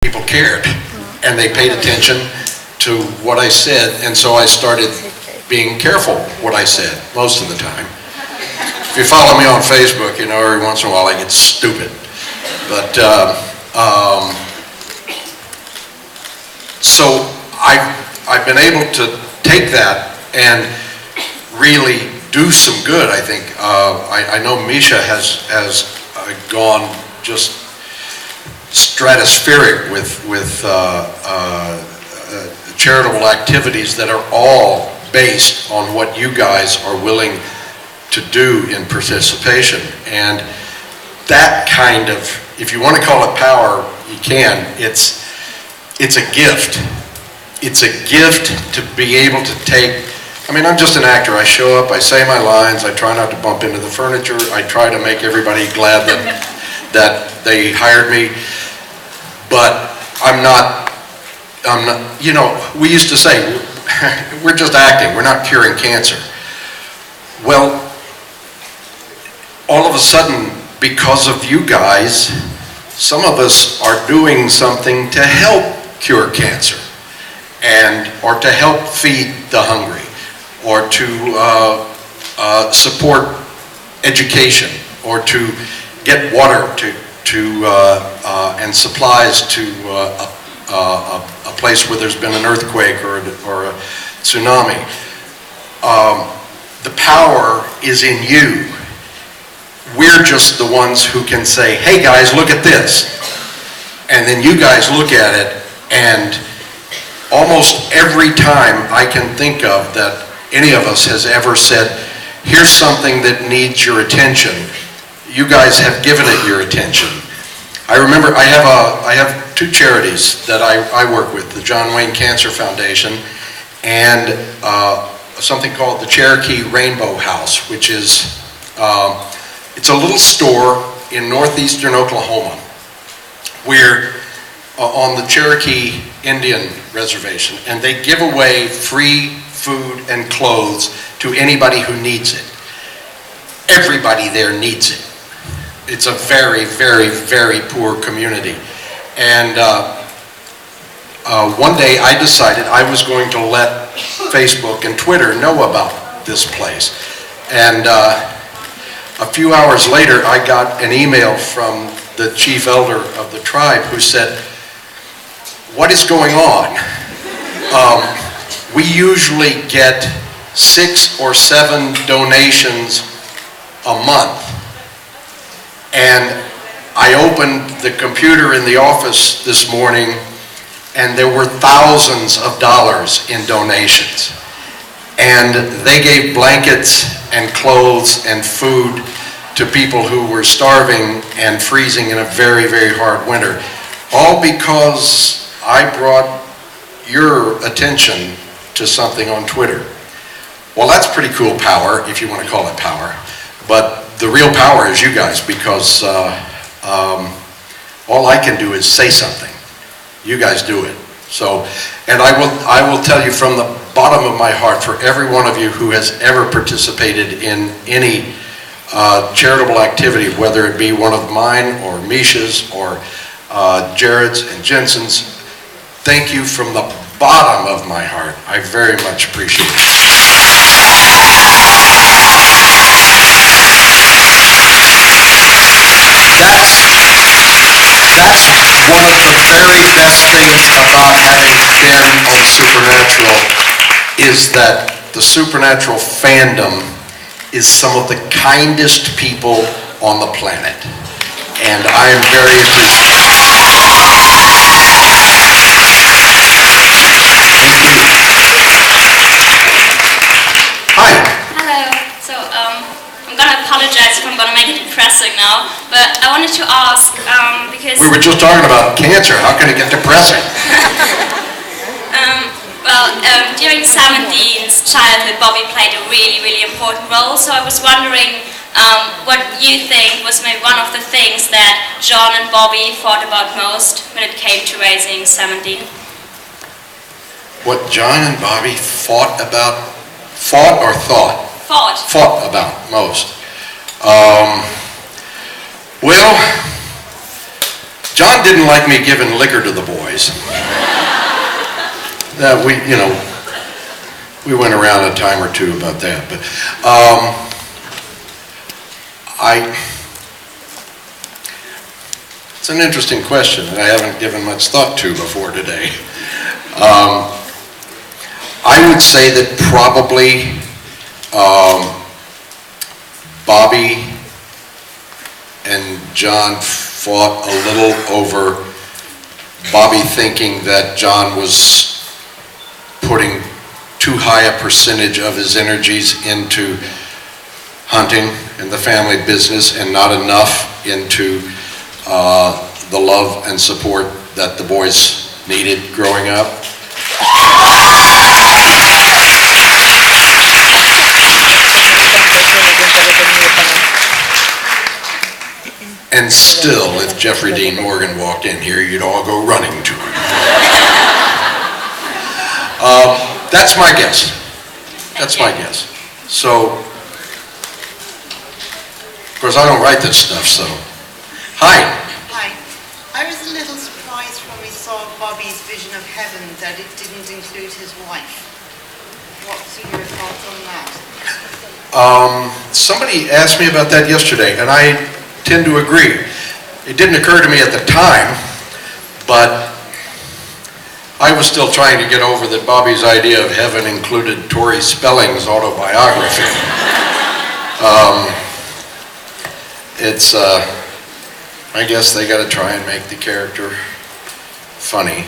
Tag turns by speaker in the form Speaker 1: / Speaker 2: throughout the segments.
Speaker 1: people cared, and they paid attention to what I said, and so I started being careful what I said most of the time. If you follow me on Facebook, you know, every once in a while I get stupid. But, so I've been able to take that and really do some good, I think. I know Misha has gone just stratospheric with charitable activities that are all based on what you guys are willing to do in participation. And that kind of, if you want to call it power, you can. It's a gift. It's a gift to be able to take, I mean, I'm just an actor. I show up, I say my lines, I try not to bump into the furniture, I try to make everybody glad that they hired me, but I'm not, you know, we used to say, we're just acting, we're not curing cancer. Well, all of a sudden, because of you guys, some of us are doing something to help cure cancer, or to help feed the hungry, or to support education, or to get water and supplies to a place where there's been an earthquake or a tsunami. The power is in you. We're just the ones who can say, hey guys, look at this. And then you guys look at it, and almost every time I can think of that any of us has ever said, here's something that needs your attention, you guys have given it your attention. I remember I have two charities that I work with, the John Wayne Cancer Foundation and something called the Cherokee Rainbow House, which is, it's a little store in northeastern Oklahoma where on the Cherokee Indian Reservation, and they give away free food and clothes to anybody who needs it. Everybody there needs it. It's a very, very, very poor community. And one day I decided I was going to let Facebook and Twitter know about this place. And a few hours later, I got an email from the chief elder of the tribe who said, what is going on? We usually get 6 or 7 donations a month. And I opened the computer in the office this morning, and there were thousands of dollars in donations. And they gave blankets and clothes and food to people who were starving and freezing in a very, very hard winter. All because I brought your attention to something on Twitter. Well, that's pretty cool power, if you want to call it power. But the real power is you guys, because all I can do is say something. You guys do it. So, and I will tell you from the bottom of my heart, for every one of you who has ever participated in any charitable activity, whether it be one of mine or Misha's or Jared's and Jensen's, thank you from the bottom of my heart. I very much appreciate it. That's one of the very best things about having been on Supernatural, is that the Supernatural fandom is some of the kindest people on the planet. And I am very appreciative. Hi.
Speaker 2: Hello. So I'm gonna apologize if I'm gonna make it depressing now, but I wanted to ask because
Speaker 1: we were just talking about cancer. How can it get depressing?
Speaker 2: During Samanthine's childhood, Bobby played a really, really important role. So I was wondering what you think was maybe one of the things that John and Bobby thought about most when it came to raising Samantine.
Speaker 1: What John and Bobby fought about most. Well, John didn't like me giving liquor to the boys. That we went around a time or two about that, but it's an interesting question that I haven't given much thought to before today. I would say that probably Bobby and John fought a little over Bobby thinking that John was putting too high a percentage of his energies into hunting and the family business and not enough into the love and support that the boys needed growing up. And still, if Jeffrey Dean Morgan walked in here, you'd all go running to him. That's my guess. That's my guess. So, of course, I don't write this stuff, so. Hi.
Speaker 3: Hi. I was a little surprised when we saw Bobby's vision of heaven that it didn't include his wife. What's your thoughts on that?
Speaker 1: Somebody asked me about that yesterday, and I tend to agree. It didn't occur to me at the time, but I was still trying to get over that Bobby's idea of heaven included Tori Spelling's autobiography. I guess they got to try and make the character funny.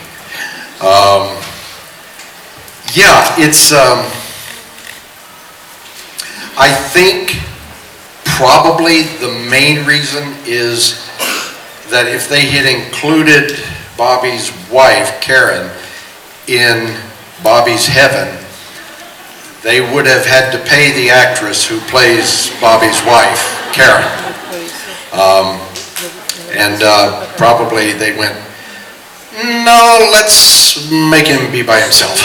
Speaker 1: I think probably the main reason is that if they had included Bobby's wife, Karen, in Bobby's heaven, they would have had to pay the actress who plays Bobby's wife, Karen. Probably they went, no, let's make him be by himself.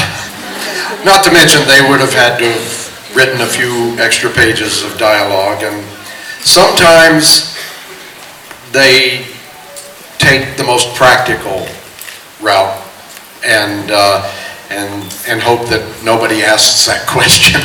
Speaker 1: Not to mention they would have had to have written a few extra pages of dialogue, and sometimes they take the most practical route and hope that nobody asks that question.